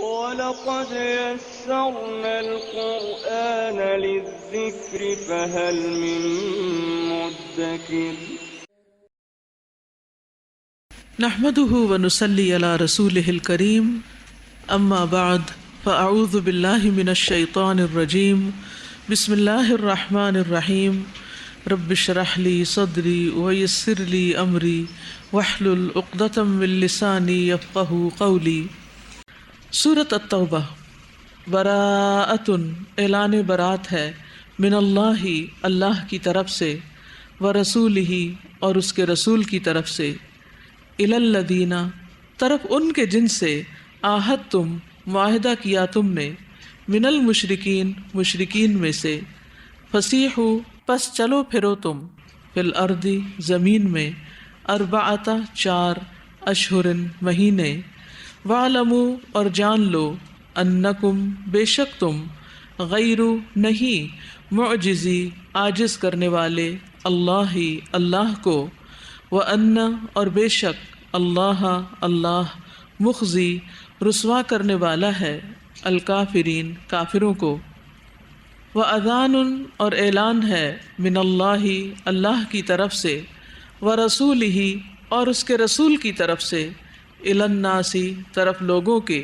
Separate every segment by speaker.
Speaker 1: وَلَقَدْ يَسَّرْنَا الْقُرْآنَ لِلذِّكْرِ فَهَلْ مِن مُّدَّكِرٍ
Speaker 2: نحمده ونصلي على رسوله الكريم اما بعد فاعوذ بالله من الشيطان الرجيم بسم الله الرحمن الرحيم رب اشرح لي صدري ويسر لي امري واحلل عقدة من لساني يفقهوا قولي۔ سورۃ التوبہ۔ براءۃ، اعلان برات ہے، من اللہ، اللہ کی طرف سے، ورسولہ، اور اس کے رسول کی طرف سے، الی الذین، طرف ان کے جن سے، عاہدتم، معاہدہ کیا تم نے، من المشرکین، مشرکین میں سے، فسیحوا، پس چلو پھرو تم، فی الارض، زمین میں، اربعۃ، 4 اشہر، مہینے، وَاعْلَمُوا، اور جان لو، انکم، بے شک تم، غیر، نہیں، معجزی، عاجز کرنے والے، اللہ، اللہ کو، وَأَنَّ، اور بے شک، اللہ، اللہ، مخزی، رسوا کرنے والا ہے، الکافرین، کافروں کو، وَأَذَانٌ، اور اعلان ہے، من اللہ، اللہ کی طرف سے، وَرَسُولِهِ، اور اس کے رسول کی طرف سے، الی الناس، طرف لوگوں کے،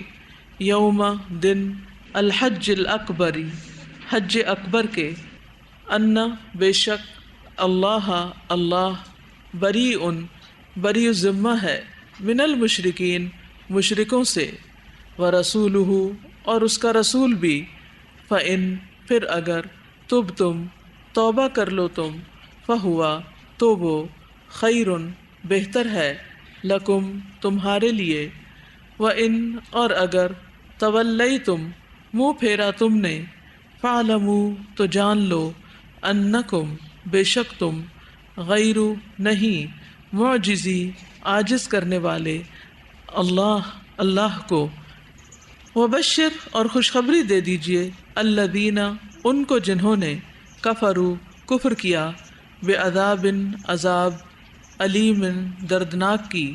Speaker 2: یوم، دن، الحج الاکبر، حج اکبر کے، ان، بے شک، اللہ، اللہ، بریء، بری ذمہ ہے، من المشرکین، مشرکوں سے، ورسولہ، اور اس کا رسول بھی، فإن، پھر اگر، تبتم، توبہ کر لو تم، فہوا، تو وہ، خیر، بہتر ہے، لکم، تمہارے لیے، وإن، اور اگر، تولیتم، منہ پھیرا تم نے، فاعلموا، تو جان لو، انکم، بے شک تم، غیر، نہیں، معجزی، عاجز کرنے والے، اللہ، اللہ کو، وبشر، اور خوشخبری دے دیجئے، الذین، ان کو جنہوں نے، کفروا، کفر کیا، بعذاب، عذاب، علیم، دردناک کی،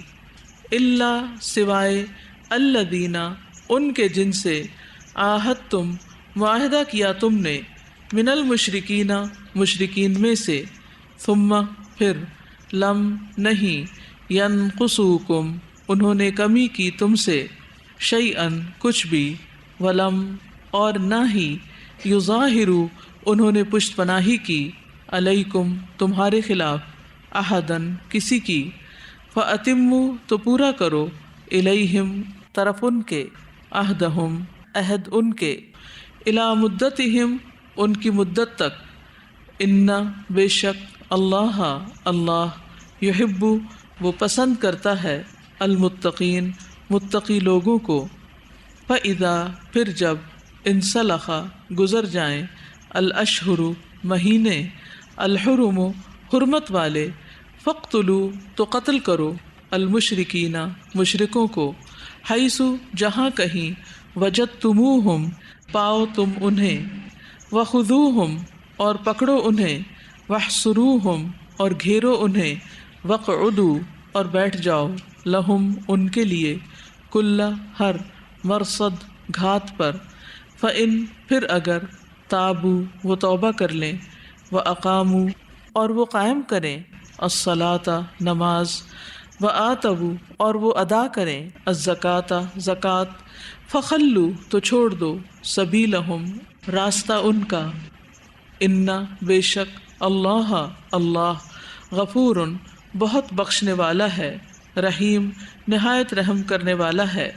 Speaker 2: الا، سوائے، الذین، ان کے جن سے، عاہدتم، معاہدہ کیا تم نے، من المشرکین، مشرکین میں سے، ثم، پھر، لم، نہیں، ینقصوکم، انہوں نے کمی کی تم سے، شیئن، کچھ بھی، ولم، اور نہ ہی، یظاہروا، انہوں نے پشت پناہی کی، علیکم، تمہارے خلاف، احدن، کسی کی، فاتموا، تو پورا کرو، الیہم، طرف ان کے، عہدہم، عہد ان کے، الی مدتہم، ان کی مدت تک، ان، بے شک، اللہ، اللہ، یحب، وہ پسند کرتا ہے، المتقین، متقی لوگوں کو، فاذا، پھر جب، انسلخ، گزر جائیں، الاشہر، مہینے، الحرم، حرمت والے، فاقتلوا، تو قتل کرو، المشرکین، مشرکوں کو، حیث، جہاں کہیں، وجدتموہم، پاؤ تم انہیں، وخذوہم، اور پکڑو انہیں، واحصروہم، اور گھیرو انہیں، وقعدوا، اور بیٹھ جاؤ، لہم، ان کے لیے، کل، ہر، مرصد، گھات پر، فإن، پھر اگر، تابوا، وہ توبہ کر لیں، وأقاموا، اور وہ قائم کریں، الصلاۃ، نماز، وآتوا، اور وہ ادا کریں، الزکاۃ، زکوٰۃ، فخلوا، تو چھوڑ دو، سبیلہم، راستہ ان کا، ان، بے شک، اللہ، اللہ، غفور، بہت بخشنے والا ہے، رحیم، نہایت رحم کرنے والا ہے،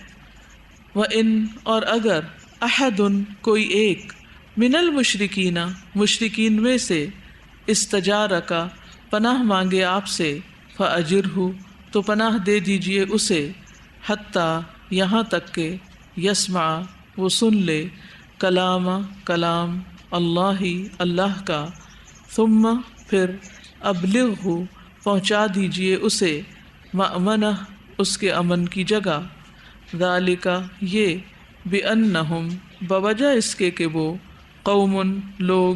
Speaker 2: وَإِن، اور اگر، احد، کوئی ایک، من المشرکین، مشرکین میں سے، استجارک، پناہ مانگے آپ سے، فأجرہ، تو پناہ دے دیجئے اسے، حتیٰ، یہاں تک کہ، یسمع، وہ سن لے، کلام، کلام، اللہ، اللہ کا، ثم، پھر، ابلغہ، پہنچا دیجئے اسے، مأمنہ، اس کے امن کی جگہ، ذالک، یہ، بأنہم، بوجہ اس کے کہ وہ، قوم، لوگ،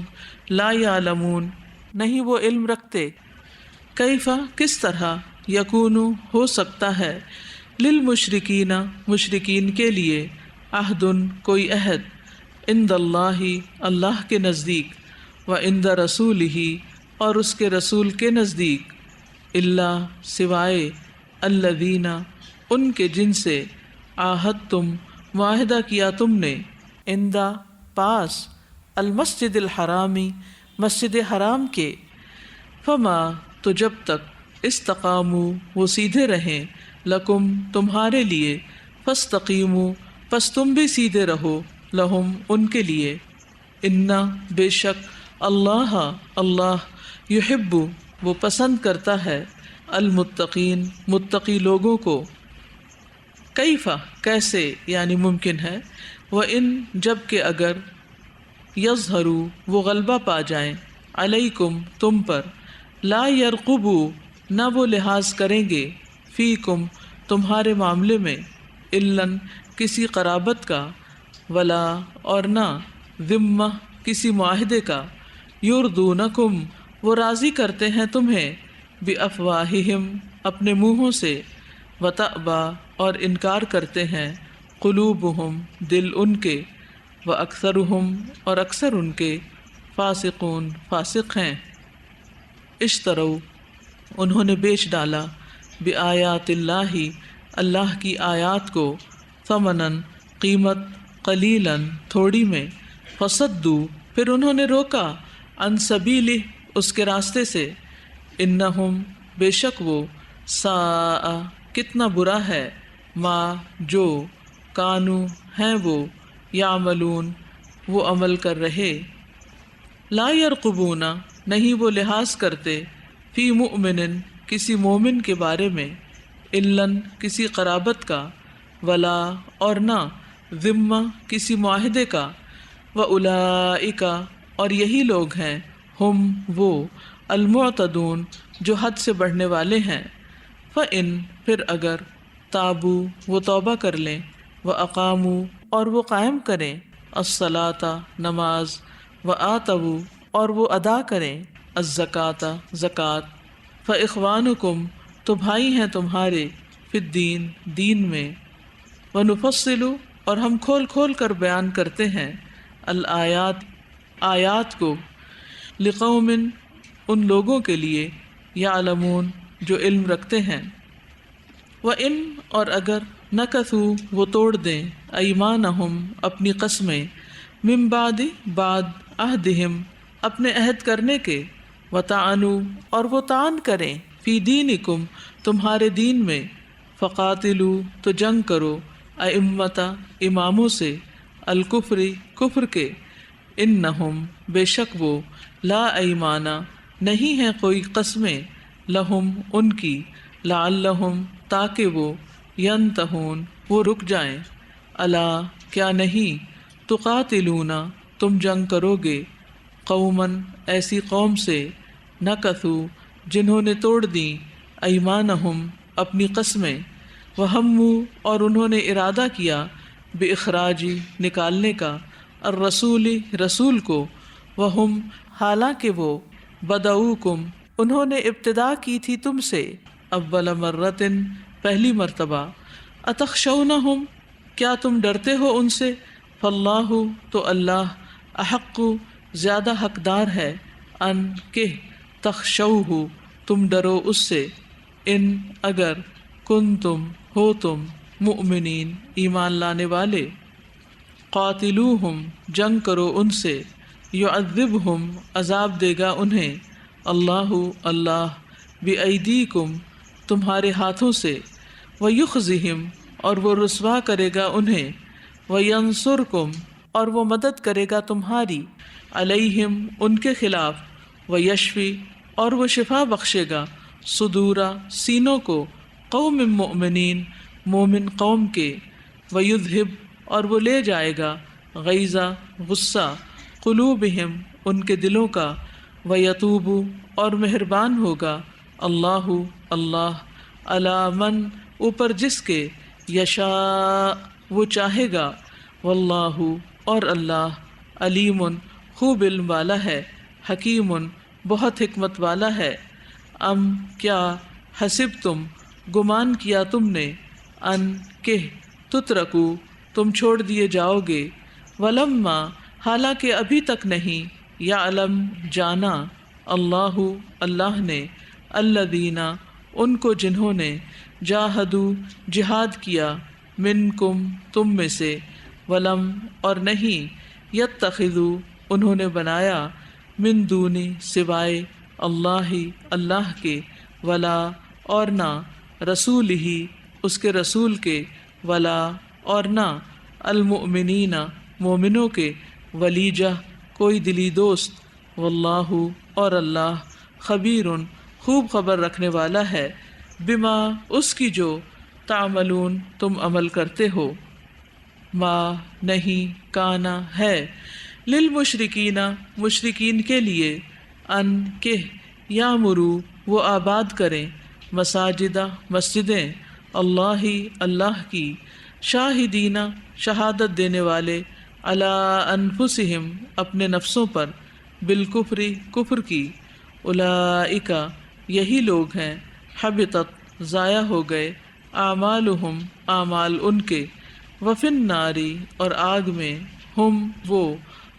Speaker 2: لا یعلمون، نہیں وہ علم رکھتے، کیف، کس طرح، یکون، ہو سکتا ہے، للمشرکین، مشرکین کے لیے، عہدن کوئی عہد، عند اللہ اللہ کے نزدیک، و عند رسولہ اور اس کے رسول کے نزدیک، اللہ سوائے الذین ان کے جن سے عاہدتم معاہدہ کیا تم نے، عندہ پاس، المسجد الحرامی مسجد حرام کے، فما تو جب تک استقاموا وہ سیدھے رہیں، لکم تمہارے لیے، فاستقیموا پس تم بھی سیدھے رہو، لہم ان کے لیے، انا بے شک اللہ اللہ یحب وہ پسند کرتا ہے، المتقین متقی لوگوں کو، کیفا کیسے یعنی ممکن ہے، وَإِن جب کہ اگر، یظہروا وہ غلبہ پا جائیں، علیکم تم پر، لا یرقبوا نہ وہ لحاظ کریں گے، فیکم تمہارے معاملے میں، الاً کسی قرابت کا، ولا اور نہ، ذمہ کسی معاہدے کا، یردونکم وہ راضی کرتے ہیں تمہیں، بافواہہم اپنے منہوں سے، وتأبی اور انکار کرتے ہیں، قلوبہم دل ان کے، واکثرہم اور اکثر ان کے، فاسقون فاسق ہیں، اشتروا انہوں نے بیچ ڈالا، بآیات اللہ اللہ کی آیات کو، ثمناً قیمت، قلیلاً تھوڑی میں، فصدوا پھر انہوں نے روکا، عن سبیلہ اس کے راستے سے، انہم بے شک وہ، ساء کتنا برا ہے، ما جو، کانو ہیں وہ، یعملون وہ عمل کر رہے، لا یرقبون نہیں وہ لحاظ کرتے، فی مؤمن کسی مومن کے بارے میں، الاً کسی قرابت کا، ولا اور نہ، ذمہ کسی معاہدے کا، واولئک اور یہی لوگ ہیں، ہم وہ، المعتدون جو حد سے بڑھنے والے ہیں، فإن پھر اگر، تابو وہ توبہ کر لیں، واقاموا اور وہ قائم کریں، الصلاۃ نماز، وآتوا اور وہ ادا کریں، الزکوٰۃ زکوٰۃ، فإخوانکم تو بھائی ہیں تمہارے، فی الدین دین میں، ونفصل اور ہم کھول کھول کر بیان کرتے ہیں، الآیات آیات کو، لقوم ان لوگوں کے لیے، یعلمون جو علم رکھتے ہیں، وَإِن اور اگر، نکثوا وہ توڑ دیں، ایمانہم اپنی قسمیں، من بعد عہدہم اپنے عہد کرنے کے، وطعنوا اور وہ طعن کریں، فی دینکم تمہارے دین میں، فقاتلوا تو جنگ کرو، ائمۃ اماموں سے، الکفر کفر کے، انہم بے شک وہ، لا ایمان نہیں ہیں کوئی قسمیں، لہم ان کی، لعلہم تاکہ وہ، ینتہون وہ رک جائیں، الا کیا نہیں، تقاتلون تم جنگ کرو گے، قوماً ایسی قوم سے، نکثوا جنہوں نے توڑ دیں، ایمانہم اپنی قسمیں، وہموا اور انہوں نے ارادہ کیا، باخراج نکالنے کا، الرسول رسول کو، وہم حالانکہ وہ، بدؤکم انہوں نے ابتدا کی تھی تم سے، اول مرتن پہلی مرتبہ، اتخشونہم کیا تم ڈرتے ہو ان سے، فاللہ تو اللہ، احق زیادہ حقدار ہے، ان کہ، تخشوہ تم ڈرو اس سے، ان اگر، کنتم ہو تم، مؤمنین ایمان لانے والے، قاتلوہم جنگ کرو ان سے، یعذبہم عذاب دے گا انہیں، اللہ اللہ، بایدیکم تمہارے ہاتھوں سے، ویخزہم اور وہ رسوا کرے گا انہیں، وینصرکم اور وہ مدد کرے گا تمہاری، علیہم ان کے خلاف، ویشفی اور وہ شفا بخشے گا، صدورا سینوں کو، قوم مؤمنین مومن قوم کے، ویذہب اور وہ لے جائے گا، غیظہ غصہ، قلوبہم ان کے دلوں کا، ویتوب اور مہربان ہوگا، اللہ اللہ، علی من اوپر جس کے، یشاء وہ چاہے گا، واللہ اور اللہ، علیم خوب علم والا ہے، حکیم بہت حکمت والا ہے، ام کیا، حسب تم گمان کیا تم نے، ان کہ، تترکو تم چھوڑ دیے جاؤ گے، ولما حالانکہ ابھی تک نہیں، یعلم جانا، اللہ اللہ نے، الذین ان کو جنہوں نے، جاہدوا جہاد کیا، منکم تم میں سے، ولم اور نہیں، یتخذوا انہوں نے بنایا، من دونی سوائے، اللہ اللہ کے، ولا اور نہ، رسول ہی اس کے رسول کے، ولا اور نہ، المؤمنین مومنوں کے، ولیجہ کوئی دلی دوست، واللہ اور اللہ، خبیر خوب خبر رکھنے والا ہے، بما اس کی جو، تعملون تم عمل کرتے ہو، ما نہیں، کانا ہے، للمشرکین مشرکین کے لیے، ان کہ یامرو وہ آباد کریں، مساجدہ مسجدیں، اللہ اللہ کی، شاہدین شہادت دینے والے، علی انفسہم اپنے نفسوں پر، بالکفر کفر کی، اولئک یہی لوگ ہیں، حبطت ضائع ہو گئے، اعمالہم اعمال ان کے، وفی النار اور آگ میں، ہم وہ،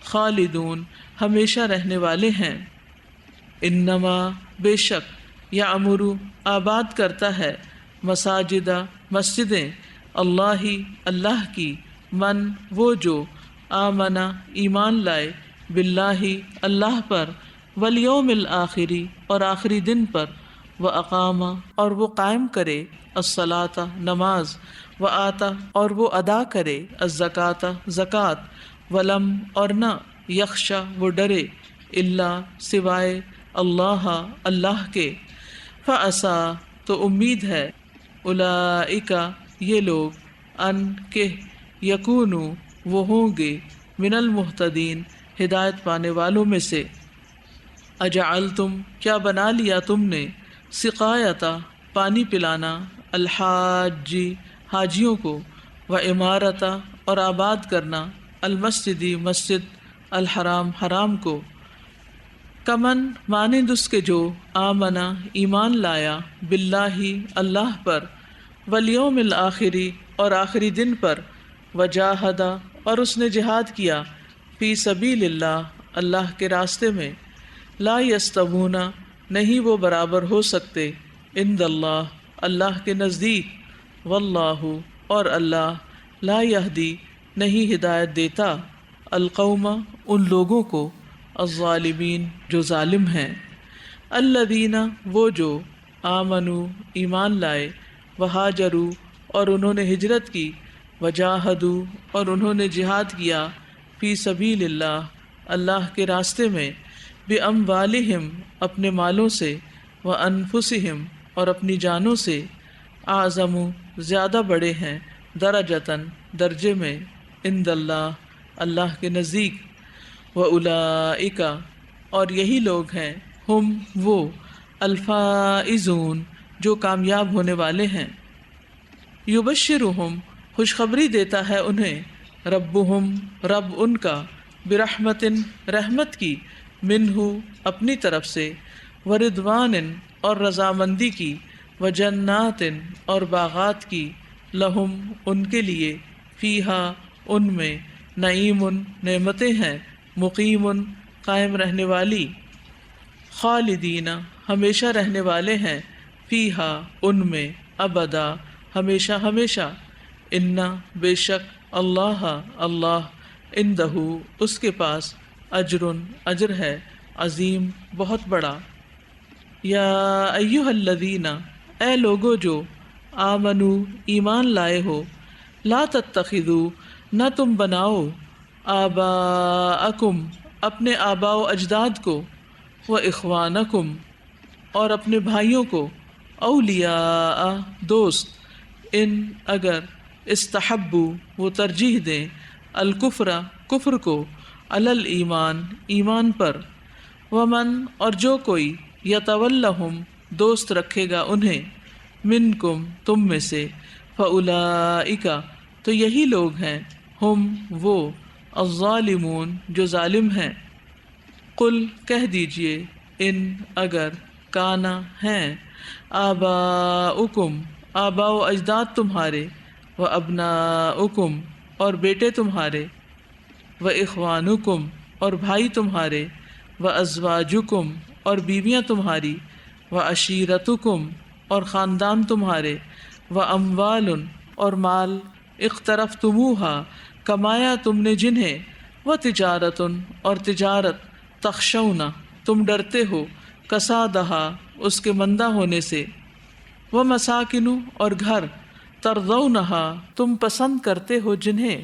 Speaker 2: خالدون ہمیشہ رہنے والے ہیں، انما بے شک، یعمر آباد کرتا ہے، مساجدہ مسجدیں، اللہ اللہ کی، من وہ جو، آمنا ایمان لائے، باللہ اللہ پر، والیوم الآخری اور آخری دن پر، واقام اور وہ قائم کرے، الصلاۃ نماز، وآتا اور وہ ادا کرے، الزکاۃ زکوٰۃ، ولم اور نہ، یخشا وہ ڈرے، اللہ سوائے، اللہ اللہ کے، فعسیٰ تو امید ہے، اولئک یہ لوگ، ان کہ یکونوا وہ ہوں گے، من المہتدین ہدایت پانے والوں میں سے، اجعلتم کیا بنا لیا تم نے، سقایتا پانی پلانا، الحاجی حاجیوں کو، و عمارتا اور آباد کرنا، المسجدی مسجد، الحرام حرام کو، کمن مانند اس کے جو، آمنا ایمان لایا، باللہ اللہ پر، والیوم الآخری اور آخری دن پر، وجاہدا اور اس نے جہاد کیا، فی سبیل اللہ اللہ کے راستے میں، لا یستوون نہیں وہ برابر ہو سکتے، عند اللہ اللہ کے نزدیک، واللہ اور اللہ، لا یہدی نہیں ہدایت دیتا، القوم ان لوگوں کو، الظالمین جو ظالم ہیں، الذین وہ جو، آمنوا ایمان لائے، وہاجروا اور انہوں نے ہجرت کی، وجاہدوا اور انہوں نے جہاد کیا، فی سبیل اللہ اللہ کے راستے میں، باموالہم اپنے مالوں سے، وانفسہم اور اپنی جانوں سے، اعظم زیادہ بڑے ہیں، درجتاً درجے میں، عند اللہ اللہ کے نزدیک، واولئک اور یہی لوگ ہیں، ہم وہ، الفائزون جو کامیاب ہونے والے ہیں، یبشرہم خوشخبری دیتا ہے انہیں، ربہم رب ان کا، برحمت رحمت کی، منہ اپنی طرف سے، ورضوان اور رضامندی کی، وجنات اور باغات کی، لہم ان کے لیے، فیہا ان میں، نعیم نعمتیں ہیں، مقیم قائم رہنے والی، خالدین ہمیشہ رہنے والے ہیں، فیہا ان میں، ابدا ہمیشہ ہمیشہ، انا بے شک، اللہ اللہ، عندہ اس کے پاس، اجر اجر ہے، عظیم بہت بڑا، یا ایہا الذین اے لوگو جو، آمنو ایمان لائے ہو، لا تتخذوا نہ تم بناؤ، آباءکم اپنے آباء و اجداد کو، و اخوانکم اور اپنے بھائیوں کو، اولیاء دوست، ان اگر، استحبوا وہ ترجیح دیں، الکفر کفر کو، علی الایمان ایمان پر، ومن اور جو کوئی، یتولہم دوست رکھے گا انہیں، منکم تم میں سے، فاولئک تو یہی لوگ ہیں، ہم وہ، الظالمون جو ظالم ہیں، قل کہہ دیجئے، ان اگر، کانا ہیں، آباؤکم آباء و اجداد تمہارے، و ابناؤکم اور بیٹے تمہارے، و اخوانکم اور بھائی تمہارے، و ازواجکم اور بیویاں تمہاری، و عشیرتکم اور خاندان تمہارے، و اموال اور مال، اقترفتموہا کمایا تم نے جنہیں، و تجارت اور تجارت، تخشونا تم ڈرتے ہو، کسادہا اس کے مندہ ہونے سے، و مساکن اور گھر، ترضونہا تم پسند کرتے ہو جنہیں،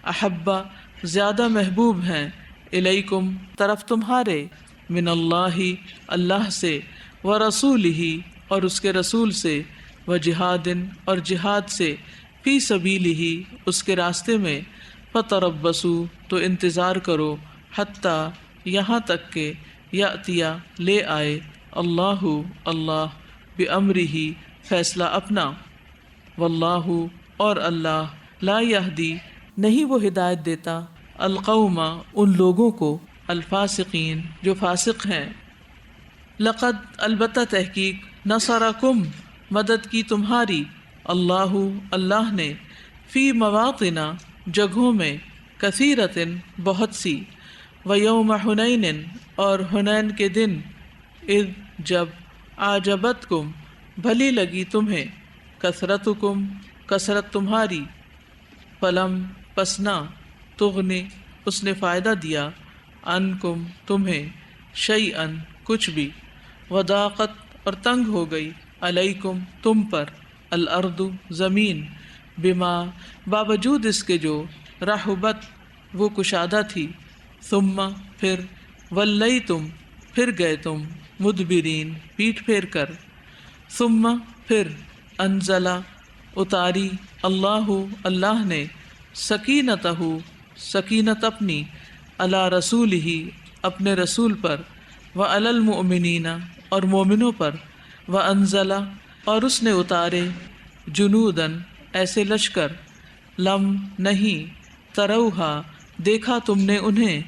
Speaker 2: احبا زیادہ محبوب ہیں، الیکم طرف تمہارے، من اللہ اللہ سے، و رسولہ اور اس کے رسول سے، و جہاد اور جہاد سے، فی سبیلہ اس کے راستے میں، فتربصوا تو انتظار کرو، حتیٰ یہاں تک کہ یاتیا لے آئے، اللہ اللہ بامرہ فیصلہ اپنا، واللہ اور اللہ لا یہدی نہیں وہ ہدایت دیتا، القوم ان لوگوں کو، الفاسقین جو فاسق ہیں۔ لقد البتہ تحقیق، نصرکم مدد کی تمہاری، اللہ اللہ نے، فی مواطن جگہوں میں، کثیرتن بہت سی، و یوم حنین اور حنین کے دن، اذ جب، اعجبتکم بھلی لگی تمہیں، کثرتکم کثرت تمہاری، فلم پسنا، تغنی اس نے فائدہ دیا، عنکم تمہیں، شیئن کچھ بھی، وضاقت اور تنگ ہو گئی، علیکم تم پر، الارض زمین، بما باوجود اس کے جو، رحبت وہ کشادہ تھی، ثم پھر، ولیتم پھر گئے تم، مدبرین پیٹھ پھیر کر، ثم پھر، انزلہ اتاری، اللہ اللہ نے، سکینتہ سکینت اپنی، علی رسولہ اپنے رسول پر، وعلی المؤمنین اور مومنوں پر، وانزل اور اس نے اتارے، جنودن ایسے لشکر، لم نہیں، تروہا دیکھا تم نے انہیں،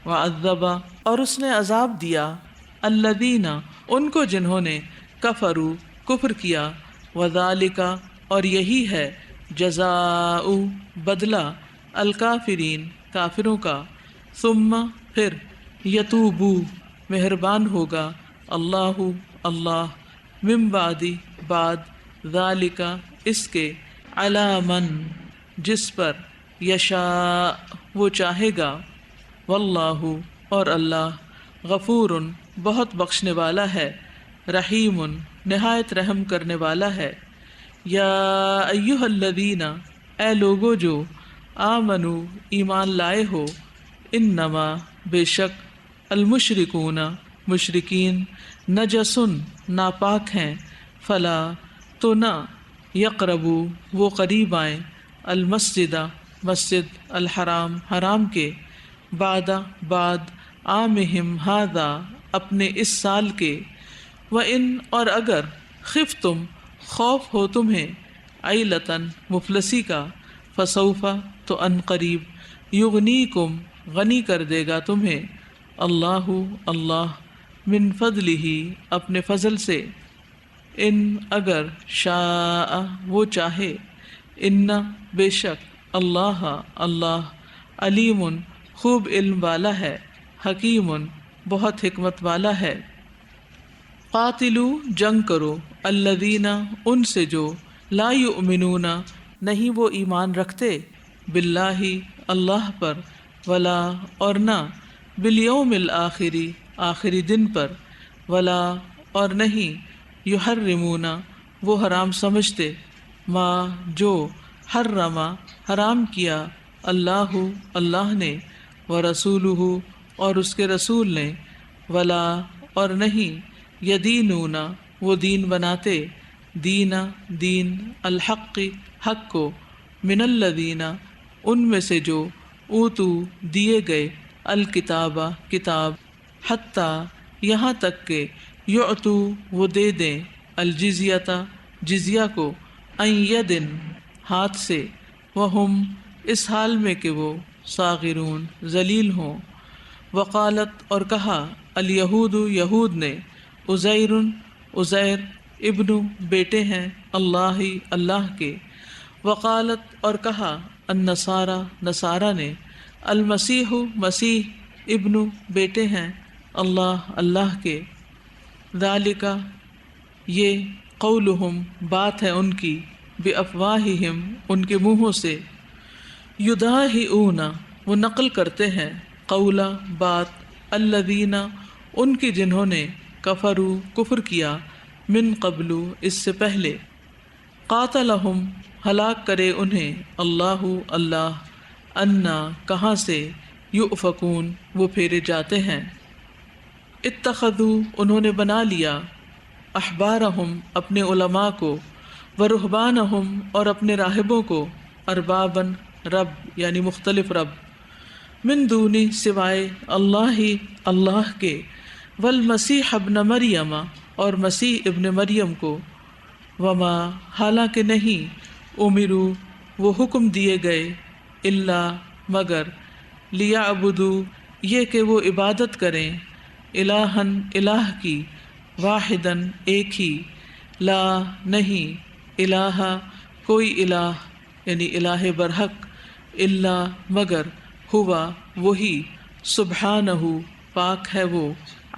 Speaker 2: وعذب اور اس نے عذاب دیا، الذین ان کو جنہوں نے، کفروا کفر کیا، وذالک اور یہی ہے، جزاء بدلہ، الکافرین کافروں کا، ثم پھر، یتوبو مہربان ہوگا، اللہ اللہ، من بعد بعد، ذالک اس کے، علی من جس پر، یشاء وہ چاہے گا، واللہ اور اللہ، غفور بہت بخشنے والا ہے، رحیم نہایت رحم کرنے والا ہے۔ یا ایہا الذین اے لوگو جو، آمنو ایمان لائے ہو، انما بے شک، المشرکون مشرکین، نجسن ناپاک ہیں، فلا تو نہ، یقربو وہ قریب آئیں، المسجد مسجد، الحرام حرام کے، بعد بعد، عامہم ھذا اپنے اس سال کے، وَإِنْ اور اگر، خفتم خوف ہو تمہیں، عیلتاً مفلسی کا، فسوف تو ان قریب، یغنیکم غنی کر دے گا تمہیں، اللہ اللہ، من فضلہ اپنے فضل سے، ان اگر، شاء وہ چاہے، ان بے شک، اللہ اللہ، علیم خوب علم والا ہے، حکیم بہت حکمت والا ہے۔ قاتلو جنگ کرو، الذین ان سے جو، لا یؤمنون نہیں وہ ایمان رکھتے، باللہ اللہ پر، ولا اور نہ، بالیوم الآخر آخری دن پر، ولا اور نہیں، یحرمون وہ حرام سمجھتے، ما جو، حرم حرام کیا، اللہ اللہ نے، ورسولہ اور اس کے رسول نے، ولا اور نہیں، یدینون وہ دین بناتے، دینا دین، الحق حق کو، من الذین ان میں سے جو، اوتو دیے گئے، الکتاب کتاب، حتیٰ یہاں تک کہ، یعطو وہ دے دیں، الجزیۃ جزیہ کو، ان یدن ہاتھ سے، وہم اس حال میں کہ وہ، صاغرون ذلیل ہوں، وقالت اور کہا، الیہود یہود نے، عزیر عزیر ابن بیٹے ہیں، اللہ اللہ کے، وقالت اور کہا، النصارى نصارہ نے، المسیح مسیح ابن بیٹے ہیں اللہ اللہ کے، ذالک یہ قولہم بات ہے ان کی، بافواہہم ان کے منہوں سے، یداہئون وہ نقل کرتے ہیں، قولا بات، الذین ان کی جنہوں نے، کفروا کفر کیا، من قبل اس سے پہلے، قاتلہم ہلاک کرے انہیں، اللہ اللہ، انا کہاں سے، یؤفکون وہ پھیرے جاتے ہیں، اتخذوا انہوں نے بنا لیا، احبارہم اپنے علماء کو، ورہبانہم اور اپنے راہبوں کو، اربابن رب یعنی مختلف رب، من دونی سوائے اللہ اللہ کے، والمسیح ابن مریم اور مسیح ابن مریم کو، وما حالانکہ نہیں، امرو وہ حکم دیے گئے، الا مگر، لیعبدوا یہ کہ وہ عبادت کریں، الہن الہ کی، واحدن ایک ہی، لا نہیں، الہ کوئی الہ یعنی الہ برحق، الا مگر، ہوا وہی، سبحانہ پاک ہے وہ،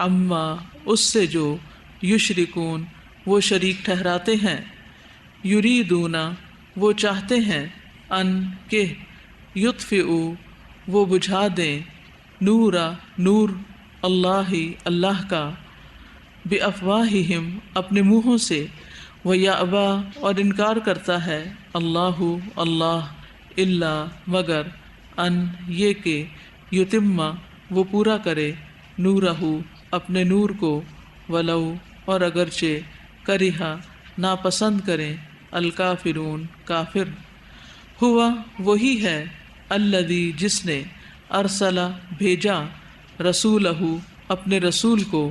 Speaker 2: عما اس سے جو، یشرکون وہ شریک ٹھہراتے ہیں، یریدون وہ چاہتے ہیں، ان کہ، یطفئوا وہ بجھا دیں، نورا نور اللہ اللہ کا، بافواہہم اپنے منہوں سے، ویأبا اور انکار کرتا ہے، اللہ اللہ، الا مگر، ان یہ کہ، یتم وہ پورا کرے، نورہ اپنے نور کو، ولو اور اگرچہ، کرہا ناپسند کریں، الکافرون کافر، ہوا وہی ہے، الذی جس نے، ارسلہ بھیجا، رسولہ اپنے رسول کو،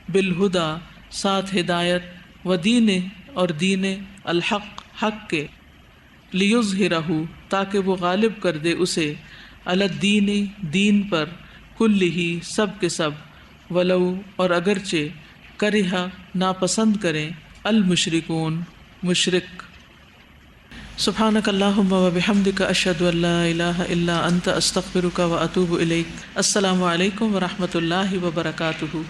Speaker 2: بالہدیٰ ساتھ ہدایت، ودین اور دین الحق حق کے، لیظہرہ تاکہ وہ غالب کر دے اسے، علی الدین دین پر، کلہ سب کے سب، ولو اور اگرچہ، کرہا ناپسند کریں، المشرکون مشرک۔ سبحانک اللہم و بحمدک، اشہد ان لا الہ الا انت، استغفرک و اتوب الیک۔ السلام علیکم و رحمۃ اللہ وبرکاتہ۔